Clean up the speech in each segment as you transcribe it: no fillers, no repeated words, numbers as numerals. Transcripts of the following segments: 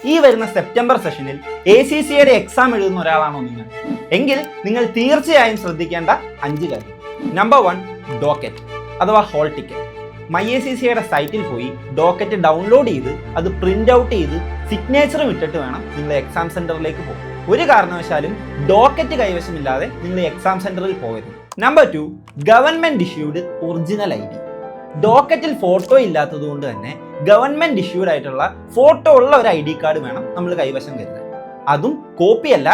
ഈ വരുന്ന സെപ്റ്റംബർ സെഷനിൽ ACCAയുടെ എക്സാം എഴുതുന്ന ഒരാളാണോ നിങ്ങൾ എങ്കിൽ നിങ്ങൾ തീർച്ചയായും ശ്രദ്ധിക്കേണ്ട 5 കാര്യം. നമ്പർ 1, ഡോക്കറ്റ് അഥവാ ഹോൾ ടിക്കറ്റ്. MyACCAയുടെ സൈറ്റിൽ പോയി ഡോക്കറ്റ് ഡൗൺലോഡ് ചെയ്ത് അത് പ്രിന്റ് ഔട്ട് ചെയ്ത് സിഗ്നേച്ചറും ഇട്ടിട്ട് വേണം നിങ്ങൾ എക്സാം സെന്ററിലേക്ക് പോകും. ഒരു കാരണവശാലും ഡോക്കറ്റ് കൈവശമില്ലാതെ നിങ്ങൾ എക്സാം സെന്ററിൽ പോകരുത്. Number 2, government issued original ID. ഡോക്കറ്റിൽ ഫോട്ടോ ഇല്ലാത്തത് കൊണ്ട് തന്നെ ഗവൺമെന്റ് ഇഷ്യൂഡ് ആയിട്ടുള്ള ഫോട്ടോ ഉള്ള ഒരു ID കാർഡ് വേണം നമ്മൾ കൈവശം കരുതാൻ. അതും കോപ്പിയല്ല,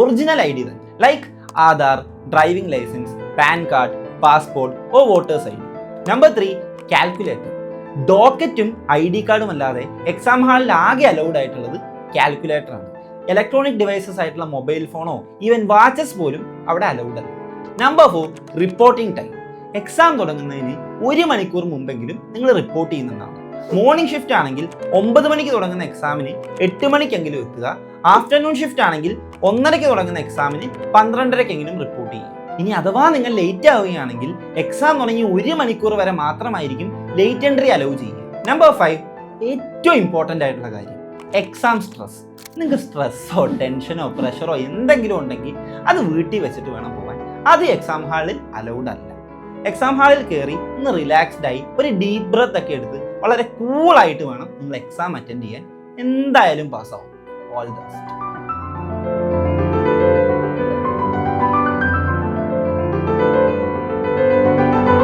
ഒറിജിനൽ ID തന്നെ. Like Aadhaar, driving licence, PAN card, passport or voters ID. Number 3, calculator. ഡോക്കറ്റും ID കാർഡും അല്ലാതെ എക്സാം ഹാളിൽ ആകെ അലൗഡ് ആയിട്ടുള്ളത് കാൽക്കുലേറ്റർ ആണ്. ഇലക്ട്രോണിക് ഡിവൈസസ് ആയിട്ടുള്ള മൊബൈൽ ഫോണോ ഈവൻ വാച്ചസ് പോലും അവിടെ അലൗഡ് അല്ല. Number 4, reporting time. എക്സാം തുടങ്ങുന്നതിന് 1 മണിക്കൂർ മുമ്പെങ്കിലും നിങ്ങൾ റിപ്പോർട്ട് ചെയ്യുന്നുണ്ടാവും. മോർണിംഗ് ഷിഫ്റ്റ് ആണെങ്കിൽ 9 മണിക്ക് തുടങ്ങുന്ന എക്സാമിന് 8 മണിക്കെങ്കിലും എത്തുക. ആഫ്റ്റർനൂൺ ഷിഫ്റ്റ് ആണെങ്കിൽ 1:30 തുടങ്ങുന്ന എക്സാമിന് 12:30 റിപ്പോർട്ട് ചെയ്യും. ഇനി അഥവാ നിങ്ങൾ ലേറ്റ് ആവുകയാണെങ്കിൽ എക്സാം തുടങ്ങി 1 മണിക്കൂർ വരെ മാത്രമായിരിക്കും ലേറ്റ് എൻട്രി അലൗ ചെയ്യുക. നമ്പർ 5, ഏറ്റവും ഇമ്പോർട്ടൻ്റ് ആയിട്ടുള്ള കാര്യം, എക്സാം സ്ട്രെസ്. നിങ്ങൾക്ക് സ്ട്രെസ്സോ ടെൻഷനോ പ്രഷറോ എന്തെങ്കിലും ഉണ്ടെങ്കിൽ അത് വീട്ടിൽ വെച്ചിട്ട് വേണം പോകാൻ. അത് എക്സാം ഹാളിൽ അലൗഡ് അല്ല. എക്സാം ഹാളിൽ കയറി ഒന്ന് റിലാക്സ്ഡ് ആയി ഒരു ഡീപ് ബ്രത്ത് ഒക്കെ എടുത്ത് വളരെ കൂളായിട്ട് വേണം നിങ്ങൾ എക്സാം അറ്റൻഡ് ചെയ്യാൻ. എന്തായാലും പാസ്സാവും. All the best.